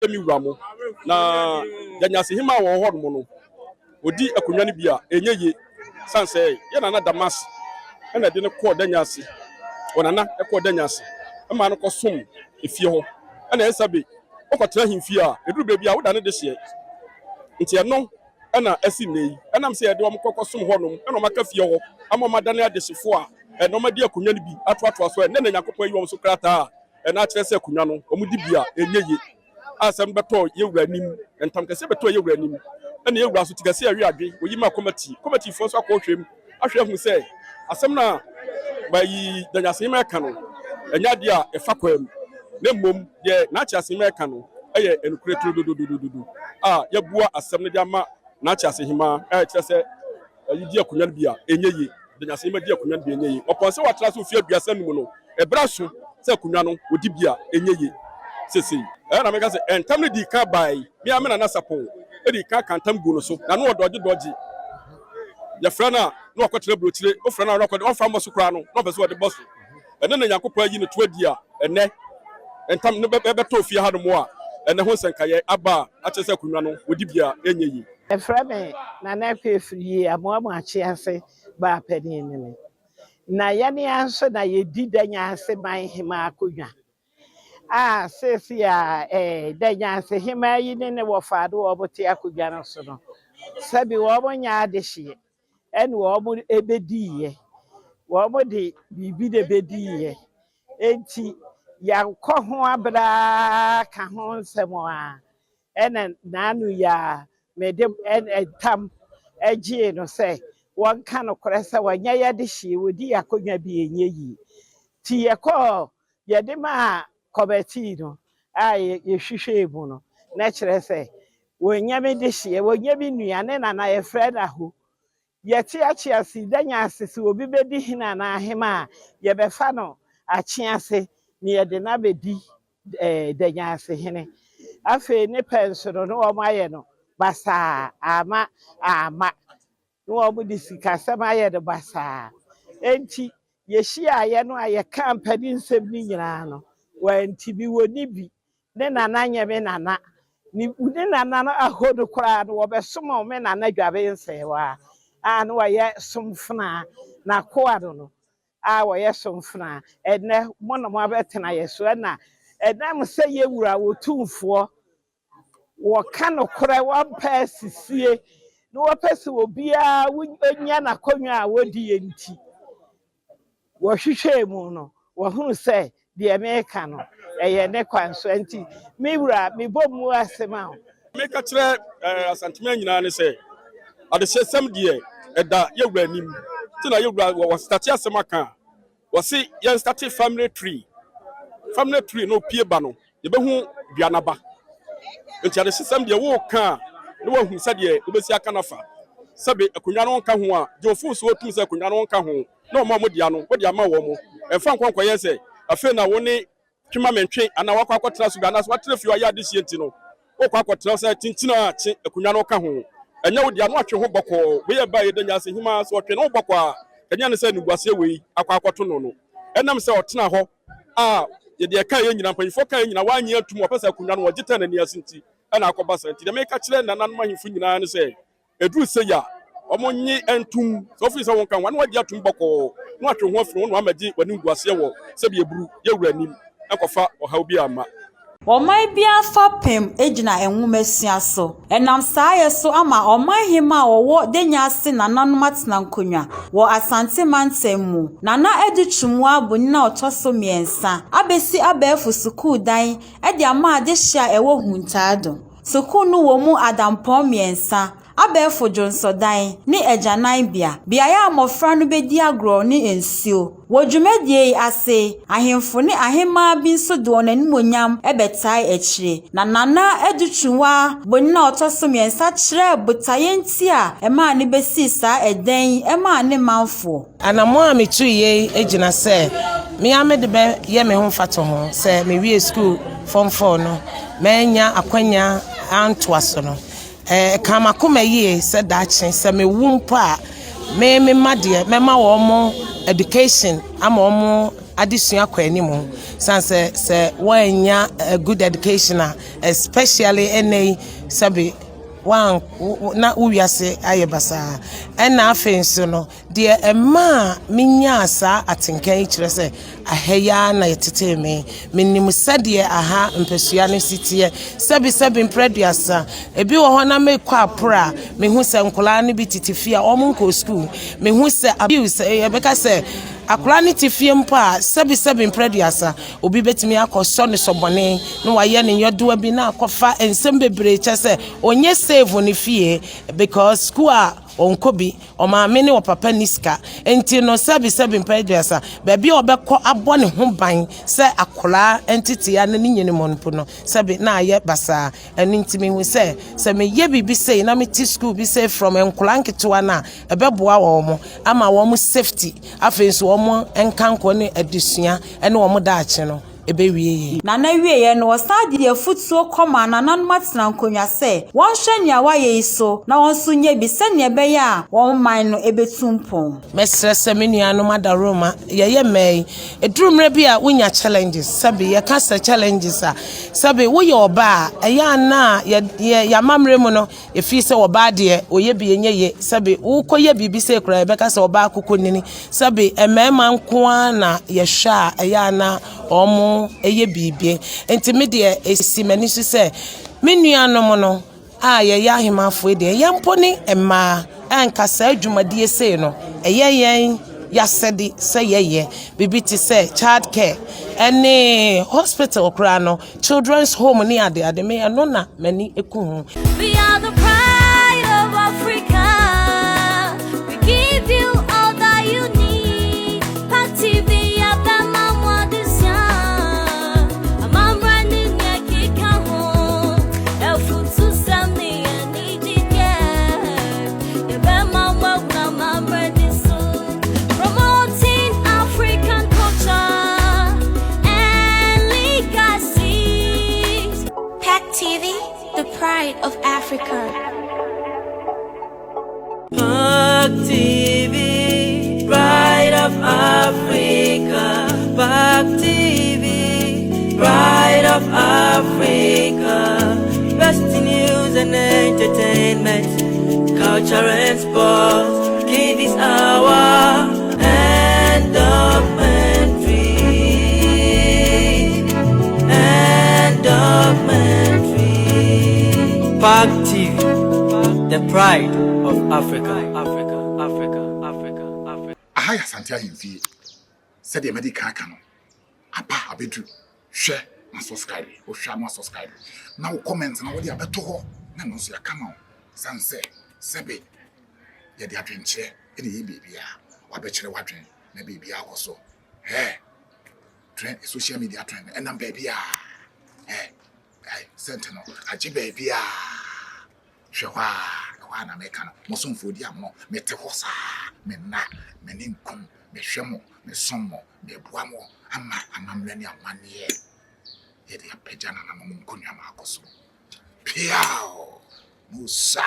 femi wuramo na danyase hima wo ho no no odi akonwa ne bia enye sanse ye na damas na de ne ko danyase onana ko danyase ma no kosom efie ho na esabe okotra himfie a eduru be bia wo da ne de hye nti eno na asi nei enam se ye de om kokosom ho no na maka fie ho amoma dane adesefo a eno ma di akonwa ne bi atoato so na Nyankopɔn yi om so krata na kyerɛ sɛ akonwa no ɔmudi bia enyeye asɛm bɛtɔ yewura nim ntam kɛse bɛtɔ yewura nim na yewura so tikɛse awi adwe oyi ma committee fo so akɔhwɛm ahwɛ hu sɛ asɛm na bayi danyase ma ka no enya de a ɛfa kwam na mmom de na kyase ma ka no ɛyɛ enukure dododododo a yɛbua asɛm no de ama na kyase hima kyerɛ sɛ ayi di akonwa bia enyeye danyase ma di akonwa bia enyeye ɔpɔn sɛ watra so fie aduasa num no ɛbra so sɛ akonwa no odi bia enyeye sesi na meka sɛ entam ne di ka bai me amena na sapon di ka kantam gu no so na no doji ya frana no akotere brochire o frana no akotere on fa mo so kra no no pese wo de boso ene na Nyankopɔn ayi ne to adi a ene entam ne beto fie ha no mo a ene ho senkaye aba a kyerɛ sɛ akonwa no odi bia enyeye eframe na na kwefiri amoamo achi ase ba pani ne na yane anso na yedi danyase man hima akonwa sesi a danyase hima yi ne wo faado wo bote akonwa no so no sabi wo bonya adehye ene wo mo ebediye wo mo de bibi de bediye enti yankɔ ho abra ka ho nsɛm a ene nanu ya mede tam agye no sɛ wɔnka no korɛ sɛ wɔnya yɛde hye wodi akonwa bi enye yi ti yɛkɔ yɛde ma committee no yɛhwehwɛ mu no na kyerɛ sɛ wɔnya me de hye wɔnya bi nuane na yɛfrɛ na ho yɛte akyease danyase sɛ obi bedi hina na ahema a yɛbɛfa no akyease ne yɛde na bedi danyase hene afei ne penso no no wɔn ayɛ no basa ama no wɔn de sikasɛm ayɛ no basa enti yɛhyia ayɛ no a yɛka mpani nsɛm ni nyinaa no wanti bi woni bi ne nana nyɛ me nana ne nana no ahodo koraa no wɔbɛsom me nana dwabe nsɛwa no wɔyɛ somfena na koa no wɔyɛ somfena ɛnɛ mo no mo abɛtena yɛ so na ɛnam sɛ yɛwura wɔtumfoɔ wɔka no korɛ wɔmpɛ sisie na wɔpɛ sɛ obiara wonya n'akonnwa a wɔdi yɛ nti wɔhwehwɛ mu no wɔhunu sɛ deɛ meka no ɛyɛ ne kwan so nti mewura mebɔ mu asɛm a meka kyerɛ asantema nyinaa ne sɛ adehyɛsɛm deɛ ɛda yɛwura nim nti na yɛwura wɔ start asɛm aka wɔse yɛn start family tree no pie ba no yɛbɛhu duanaba nti adehyɛsɛm deɛ wo ka na wahu sɛ deɛ wobɛsi aka nafa sɛbe akonwa no nka ho a jofo so otum sɛ akonwa no nka ho na ɔma mo dia no wodi ama wɔ mo ɛmfa nkɔnkɔyɛ sɛ afei na wo ne twema mentwe ana wakɔ akɔtena so gana so watena fi ayɛ adehye nti no wokɔ akɔtena sɛ tintina akye akonwa no ka ho ɛnya wo dia no atwe ho bɔkɔ bɛyɛ ba yɛ danya sɛ hima so ɔtwe no bɔkɔ a ɛnya ne sɛ nuguase wei akɔ akɔto no ɛnam sɛ ɔtena hɔ a yɛde ɛka yɛ nyina mpanyifo ka yɛ nyina wanyɛ atum ɔpɛ sɛ akonwa no wɔgye tɛ n'ani ase nti ɛna akɔba sɛ nti dɛ meka kyerɛ nananom ahemfo nyinaa ne sɛ ɛduru sɛ ya ɔmo nye entum so ofisi sɛ wɔn kan wɔn wadi atum bɔkɔɔ na atwe ho afiri wɔn na amagye wɔn nguaseɛ wɔ sɛbi eburu yɛwura anim ɛkɔfa ɔhaw bi ama Ọman bia fapem ejina enwumesia so enam saa ye so ama ọman hima ọwọ denyase na nanom atena nkonwa wọ Asante Mantam mu nana edi twumu abuni na otoso miensa abesi abefu sukuu dan edi ama adehia ewo huntaado sukuu no wo mu adampon miensa abefu jonsodan ni ejanan bia ya amofra no bedi agro ni ensio wodwumadie ase ahemfo ne ahema bi nso de onanimonyam ebetai echire na nana edutwuwa bonna otoso miensa kire botaye nti a ema ne besi saa eden ema ne manfo anamo a metuye ejina se me amede be ye me ho fato ho se me wie school form 4 no menya akwanya antoaso no kama kuma yie se dachi se me wumpa me made me ma wo mo education ama omo adesua kwa anim sanse se wanya a good education especially any sabi wan na uwiase ayebasa ena afenso no de ema minya asa atenkan kire se aheya na yetete me minim sade aha mpesua no sitie sabi mpreduasa ebi wo ho na mekọ apora mehu se nkola no bi titifia omonko school mehu se abuse ebeka se akora ne tifie mpo a sabi mpreduasa obi betimi akọsọ ne sobone no waye ne yodoa bi na akọfa ensem bebre chese onye save ne fie because school onkobi o maame ne o papa niska enti no sabi mpreduasa baby obekọ abọ ne ho ban se akora entity ya ne nyene monpo no sabi na aye basa eni ntimi hu se me ye bibi sei na me ti school bi say from enkola nketewa na ebeboa wo mo ama wo mo safety afenso wo mo enkanko ne adusua ene wo mo daache no ebewie na wie no wasadi afutuo koma na nanmatena nkonwa se won hwanya waye iso na won so nya bi se ne be ya won man no ebetumpon mesrese menua no madaroma ye mei edurumre bi a wonya challenges sabi ye kasa challenges a sabi wo ye oba eya na ya mamre mu no efi se oba de oye bi enye ye sabi wo koye bibi se kura e be kasa oba akokonini sabi emema nko na ye hwa eya na omo eye bibie enti me de esi mani so se menua no mo no a ye ya hemafo de ye mponi emma ankasa adwumade sei no eye yen ya sedi se ye bibi ti se child care any hospital kra no children's home ni ade me no na mani eku we are the pride of Africa, we give you all that you need. Pack TV the pride of Africa. Pack TV, pride of Africa. Pack TV, pride of Africa. Best news and entertainment, culture and sports. Give this hour and documentary. Pack TV, the pride of Africa. Ahaya Santia Yinfi said the medical canon. Apa abedu, share, and subscribe, or share, and subscribe. Now comments and what you are better. None of your come on. Sanse, Sebe, yet the adventure, any baby, or better watching, maybe be also. Hey, trend social media trend, and I'm baby. Hey, Sentinel, a baby. Shewa, wana mekano, mosum fodia mo, me tehosa, me na, me ninkum, me shemo, me somo, me buamo, ama amamleni amanie. Yedi ya pejana na mamunkunya makoso. Piao, Musa.